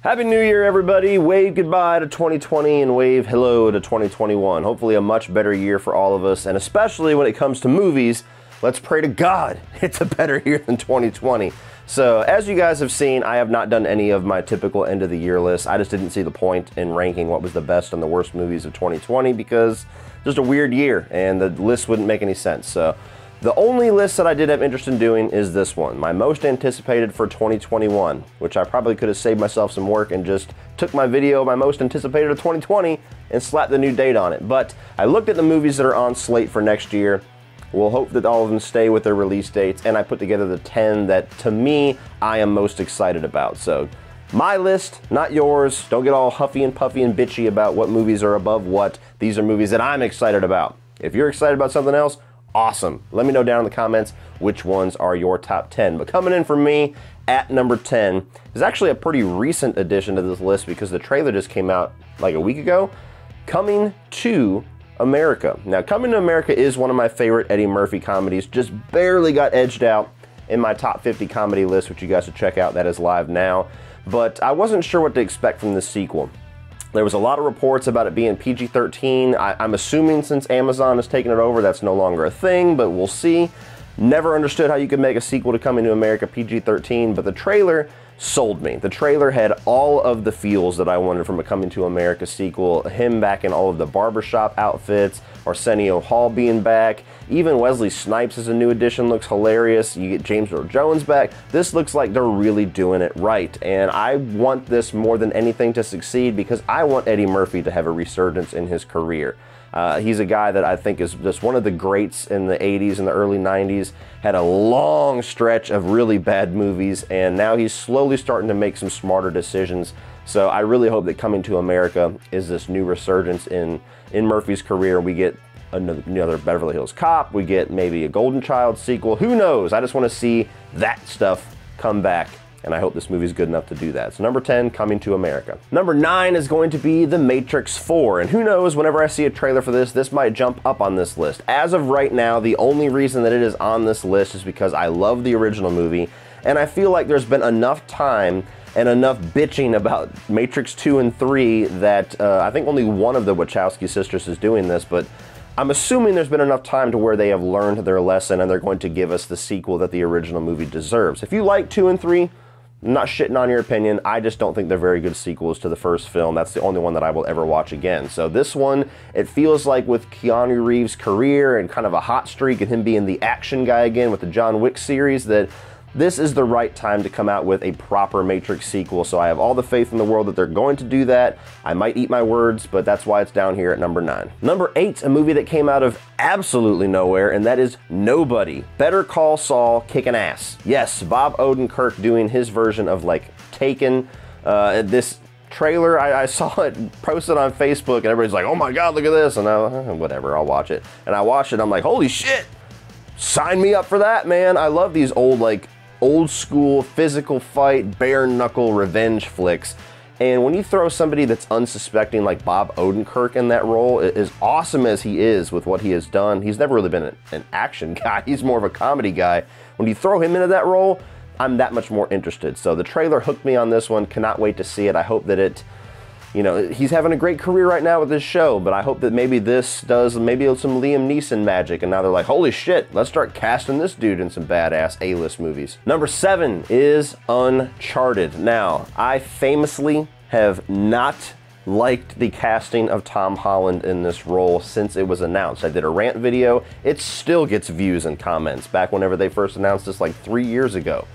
Happy New Year, everybody. Wave goodbye to 2020 and wave hello to 2021. Hopefully a much better year for all of us, and especially when it comes to movies, let's pray to God it's a better year than 2020. So, as you guys have seen, I have not done any of my typical end of the year lists. I just didn't see the point in ranking what was the best and the worst movies of 2020 because just a weird year and the list wouldn't make any sense. So, the only list that I did have interest in doing is this one, my most anticipated for 2021, which I probably could have saved myself some work and just took my video, my most anticipated of 2020, and slapped the new date on it. But I looked at the movies that are on slate for next year. We'll hope that all of them stay with their release dates, and I put together the 10 that, to me, I am most excited about. So, my list, not yours. Don't get all huffy and puffy and bitchy about what movies are above what. These are movies that I'm excited about. If you're excited about something else, awesome. Let me know down in the comments which ones are your top 10. But coming in for me at number 10 is actually a pretty recent addition to this list because the trailer just came out like a week ago. Coming to America. Now, Coming to America is one of my favorite Eddie Murphy comedies. Just barely got edged out in my top 50 comedy list, which you guys should check out. That is live now. But I wasn't sure what to expect from this sequel. There was a lot of reports about it being PG-13. I'm assuming since Amazon has taken it over, that's no longer a thing, but we'll see. Never understood how you could make a sequel to Coming to America PG-13, but the trailer sold me. The trailer had all of the feels that I wanted from a Coming to America sequel. Him back in all of the barbershop outfits, Arsenio Hall being back, even Wesley Snipes as a new addition looks hilarious. You get James Earl Jones back. This looks like they're really doing it right, and I want this more than anything to succeed because I want Eddie Murphy to have a resurgence in his career. He's a guy that I think is just one of the greats in the 80s and the early 90s, had a long stretch of really bad movies, and now he's slowly starting to make some smarter decisions. So I really hope that Coming to America is this new resurgence in Murphy's career. We get another Beverly Hills Cop, we get maybe a Golden Child sequel, who knows? I just want to see that stuff come back. And I hope this movie is good enough to do that. So number 10, Coming to America. Number 9 is going to be The Matrix 4. And who knows, whenever I see a trailer for this might jump up on this list. As of right now, the only reason that it is on this list is because I love the original movie. And I feel like there's been enough time and enough bitching about Matrix 2 and 3 that I think only one of the Wachowski sisters is doing this, but I'm assuming there's been enough time to where they have learned their lesson and they're going to give us the sequel that the original movie deserves. If you like 2 and 3, I'm not shitting on your opinion, I just don't think they're very good sequels to the first film. That's the only one that I will ever watch again. So this one, it feels like with Keanu Reeves' career and kind of a hot streak and him being the action guy again with the John Wick series, that this is the right time to come out with a proper Matrix sequel. So I have all the faith in the world that they're going to do that. I might eat my words, but that's why it's down here at number 9. Number 8, a movie that came out of absolutely nowhere, and that is Nobody. Better Call Saul kicking ass. Yes, Bob Odenkirk doing his version of like Taken. This trailer, I saw it posted on Facebook, and everybody's like, oh my God, look at this. And whatever, I'll watch it. And I watched it, I'm like, holy shit, sign me up for that, man. I love these old school physical fight, bare knuckle revenge flicks. And when you throw somebody that's unsuspecting like Bob Odenkirk in that role, as awesome as he is with what he has done, he's never really been an action guy. He's more of a comedy guy. When you throw him into that role, I'm that much more interested. So the trailer hooked me on this one. Cannot wait to see it. I hope that it, you know, he's having a great career right now with this show, but I hope that maybe this does maybe some Liam Neeson magic, and now they're like, holy shit, let's start casting this dude in some badass A-list movies. Number 7 is Uncharted. Now, I famously have not liked the casting of Tom Holland in this role since it was announced. I did a rant video. It still gets views and comments back whenever they first announced this like 3 years ago.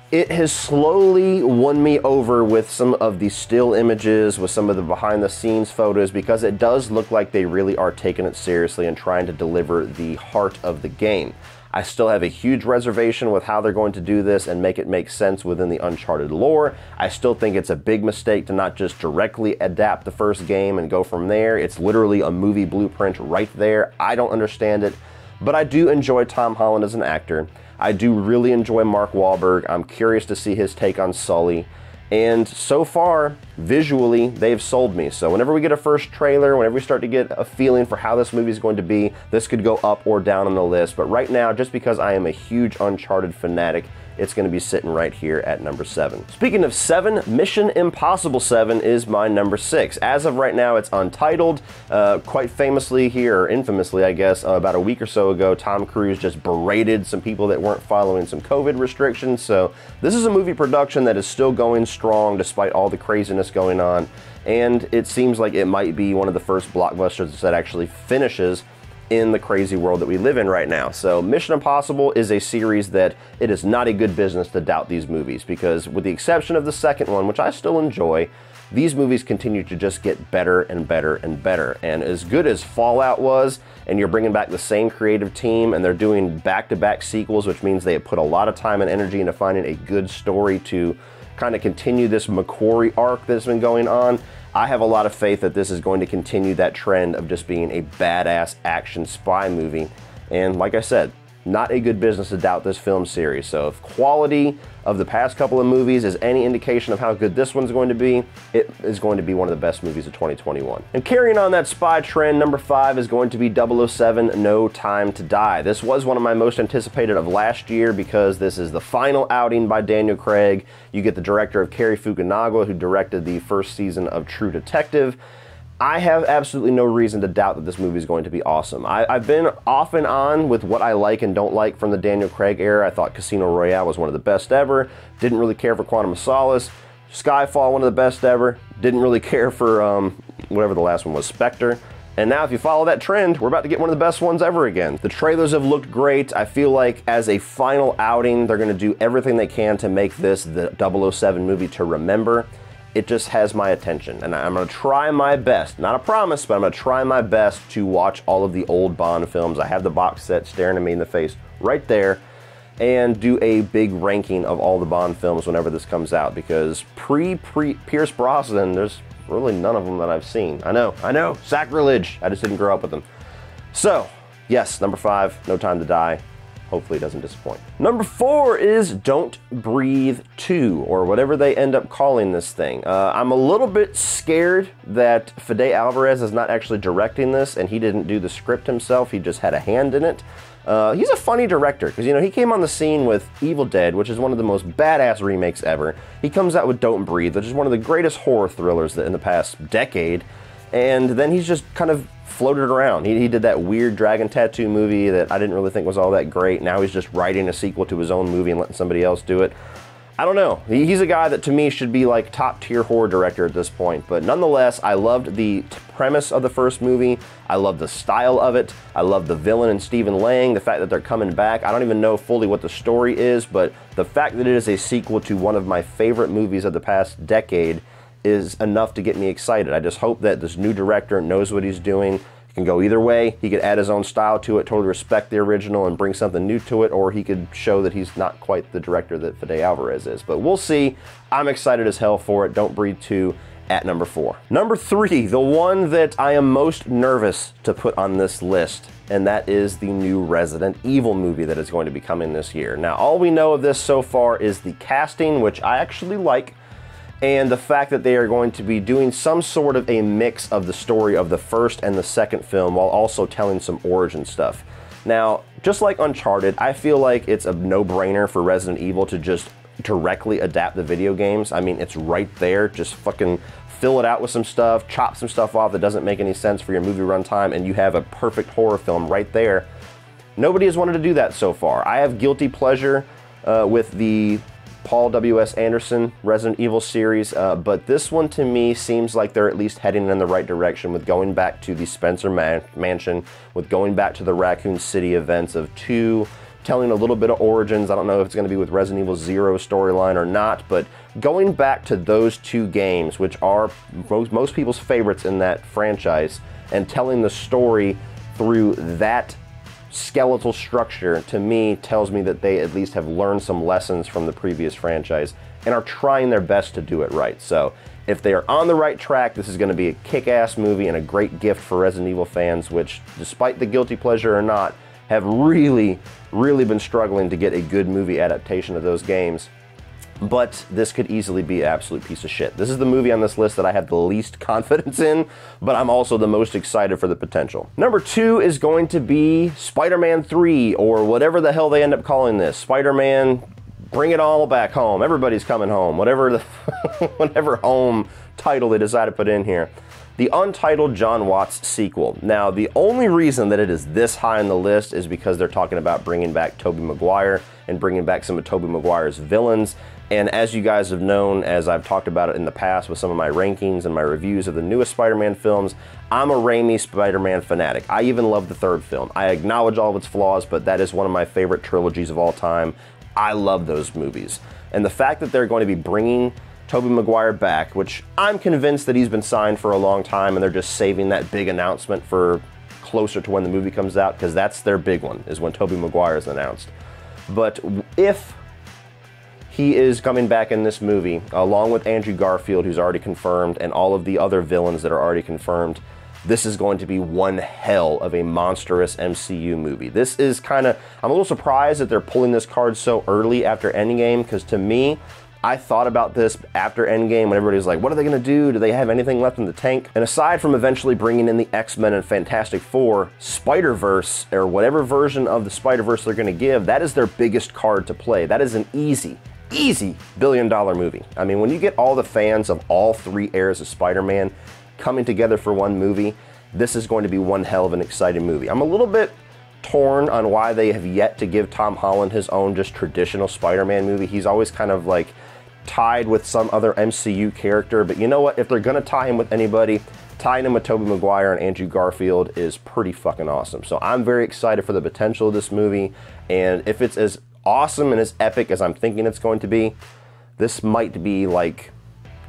It has slowly won me over with some of the still images, with some of the behind the scenes photos, because it does look like they really are taking it seriously and trying to deliver the heart of the game. I still have a huge reservation with how they're going to do this and make it make sense within the Uncharted lore. I still think it's a big mistake to not just directly adapt the first game and go from there. It's literally a movie blueprint right there. I don't understand it, but I do enjoy Tom Holland as an actor. I do really enjoy Mark Wahlberg. I'm curious to see his take on Sully. And so far, visually, they've sold me. So whenever we get a first trailer, whenever we start to get a feeling for how this movie is going to be, this could go up or down on the list. But right now, just because I am a huge Uncharted fanatic, it's going to be sitting right here at number 7. Speaking of 7, Mission Impossible 7 is my number 6. As of right now, it's untitled. Quite famously here, or infamously, I guess, about a week or so ago, Tom Cruise just berated some people that weren't following some COVID restrictions. So this is a movie production that is still going strong despite all the craziness going on. And it seems like it might be one of the first blockbusters that actually finishes in the crazy world that we live in right now. So Mission Impossible is a series that it is not a good business to doubt these movies, because with the exception of the second one, which I still enjoy, these movies continue to just get better and better and better. And as good as Fallout was, and you're bringing back the same creative team, and they're doing back-to-back sequels, which means they have put a lot of time and energy into finding a good story to kind of continue this McQuarrie arc that's been going on. I have a lot of faith that this is going to continue that trend of just being a badass action spy movie. And like I said, not a good business to doubt this film series. So if quality of the past couple of movies is any indication of how good this one's going to be, it is going to be one of the best movies of 2021. And carrying on that spy trend, number 5 is going to be 007 No Time to Die. This was one of my most anticipated of last year because this is the final outing by Daniel Craig. You get the director of Cary Fukunaga, who directed the first season of True Detective. I have absolutely no reason to doubt that this movie is going to be awesome. I've been off and on with what I like and don't like from the Daniel Craig era. I thought Casino Royale was one of the best ever. Didn't really care for Quantum of Solace. Skyfall, one of the best ever. Didn't really care for whatever the last one was, Spectre. And now if you follow that trend, we're about to get one of the best ones ever again. The trailers have looked great. I feel like as a final outing, they're going to do everything they can to make this the 007 movie to remember. It just has my attention, and I'm going to try my best, not a promise, but I'm going to try my best to watch all of the old Bond films. I have the box set staring at me in the face right there, and do a big ranking of all the Bond films whenever this comes out, because pre-Pierce Brosnan, there's really none of them that I've seen. I know, sacrilege. I just didn't grow up with them. So, yes, number 5, No Time to Die. Hopefully it doesn't disappoint. Number 4 is Don't Breathe 2, or whatever they end up calling this thing. I'm a little bit scared that Fede Alvarez is not actually directing this, and he didn't do the script himself, he just had a hand in it. He's a funny director, because, you know, he came on the scene with Evil Dead, which is one of the most badass remakes ever. He comes out with Don't Breathe, which is one of the greatest horror thrillers in the past decade, and then he's just kind of floated around. He did that weird Dragon Tattoo movie that I didn't really think was all that great. Now he's just writing a sequel to his own movie and letting somebody else do it. I don't know. He's a guy that to me should be like top tier horror director at this point. But nonetheless, I loved the premise of the first movie. I loved the style of it. I loved the villain and Stephen Lang, the fact that they're coming back. I don't even know fully what the story is, but the fact that it is a sequel to one of my favorite movies of the past decade is enough to get me excited. I just hope that this new director knows what he's doing. He can go either way. He could add his own style to it, totally respect the original and bring something new to it, or he could show that he's not quite the director that Fede Alvarez is. But we'll see. I'm excited as hell for it. Don't Breathe 2 at number 4. Number 3, the one that I am most nervous to put on this list, and that is the new Resident Evil movie that is going to be coming this year. Now, all we know of this so far is the casting, which I actually like, and the fact that they are going to be doing some sort of a mix of the story of the first and the second film while also telling some origin stuff. Now, just like Uncharted, I feel like it's a no-brainer for Resident Evil to just directly adapt the video games. I mean, it's right there. Just fucking fill it out with some stuff, chop some stuff off that doesn't make any sense for your movie runtime, and you have a perfect horror film right there. Nobody has wanted to do that so far. I have guilty pleasure with the Paul W.S. Anderson Resident Evil series, but this one to me seems like they're at least heading in the right direction with going back to the Spencer Mansion, with going back to the Raccoon City events of 2, telling a little bit of origins. I don't know if it's going to be with Resident Evil 0 storyline or not, but going back to those 2 games, which are most people's favorites in that franchise, and telling the story through that skeletal structure, to me, tells me that they at least have learned some lessons from the previous franchise and are trying their best to do it right. So if they are on the right track, this is going to be a kick-ass movie and a great gift for Resident Evil fans, which, despite the guilty pleasure or not, have really been struggling to get a good movie adaptation of those games. But this could easily be an absolute piece of shit. This is the movie on this list that I have the least confidence in, but I'm also the most excited for the potential. Number 2 is going to be Spider-Man 3, or whatever the hell they end up calling this. Spider-Man bring it all back home. Everybody's coming home. Whatever the whatever home title they decide to put in here. The Untitled John Watts sequel. Now, the only reason that it is this high on the list is because they're talking about bringing back Tobey Maguire and bringing back some of Tobey Maguire's villains. And as you guys have known, as I've talked about it in the past with some of my rankings and my reviews of the newest Spider-Man films, I'm a Raimi Spider-Man fanatic. I even love the third film. I acknowledge all of its flaws, but that is one of my favorite trilogies of all time. I love those movies. And the fact that they're going to be bringing Tobey Maguire back, which I'm convinced that he's been signed for a long time and they're just saving that big announcement for closer to when the movie comes out, because that's their big one, is when Tobey Maguire is announced. But if he is coming back in this movie, along with Andrew Garfield, who's already confirmed, and all of the other villains that are already confirmed, this is going to be one hell of a monstrous MCU movie. This is kind of, I'm a little surprised that they're pulling this card so early after Endgame, because to me, I thought about this after Endgame when everybody was like, what are they going to do? Do they have anything left in the tank? And aside from eventually bringing in the X-Men and Fantastic Four, Spider-Verse, or whatever version of the Spider-Verse they're going to give, that is their biggest card to play. That is an easy billion-dollar movie. I mean, when you get all the fans of all three eras of Spider-Man coming together for one movie, this is going to be one hell of an exciting movie. I'm a little bit torn on why they have yet to give Tom Holland his own just traditional Spider-Man movie. He's always kind of like tied with some other MCU character, but you know what? If they're gonna tie him with anybody, tying him with Tobey Maguire and Andrew Garfield is pretty fucking awesome. So I'm very excited for the potential of this movie, and if it's as awesome and as epic as I'm thinking it's going to be, this might be like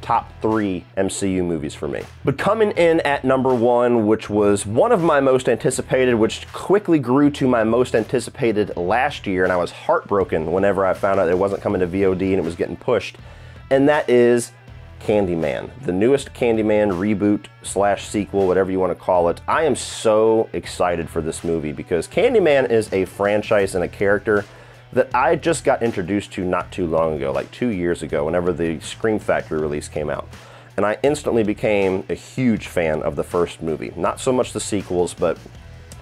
top 3 MCU movies for me. But coming in at number 1, which was one of my most anticipated, which quickly grew to my most anticipated last year, and I was heartbroken whenever I found out it wasn't coming to VOD and it was getting pushed, and that is Candyman, the newest Candyman reboot / sequel, whatever you want to call it. I am so excited for this movie because Candyman is a franchise and a character that I just got introduced to not too long ago, like 2 years ago, whenever the Scream Factory release came out. And I instantly became a huge fan of the first movie. Not so much the sequels, but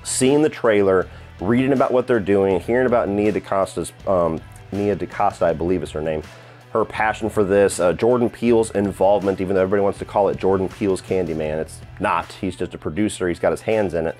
seeing the trailer, reading about what they're doing, hearing about Nia DaCosta, I believe is her name, her passion for this, Jordan Peele's involvement, even though everybody wants to call it Jordan Peele's Candyman. It's not. He's just a producer. He's got his hands in it.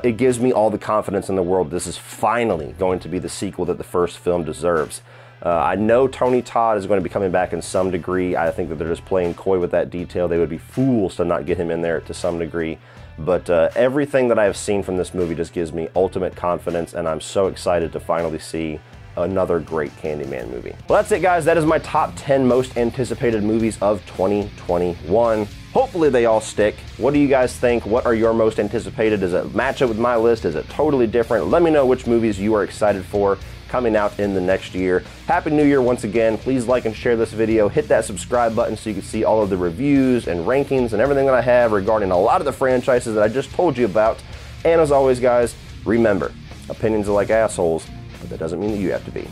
It gives me all the confidence in the world this is finally going to be the sequel that the first film deserves. I know Tony Todd is going to be coming back in some degree. I think that they're just playing coy with that detail. They would be fools to not get him in there to some degree. But everything that I have seen from this movie just gives me ultimate confidence, and I'm so excited to finally see another great Candyman movie. Well, that's it, guys. That is my top 10 most anticipated movies of 2021. Hopefully they all stick. What do you guys think? What are your most anticipated? Does it match up with my list? Is it totally different? Let me know which movies you are excited for coming out in the next year. Happy New Year once again. Please like and share this video. Hit that subscribe button so you can see all of the reviews and rankings and everything that I have regarding a lot of the franchises that I just told you about. And as always, guys, remember, opinions are like assholes, but that doesn't mean that you have to be.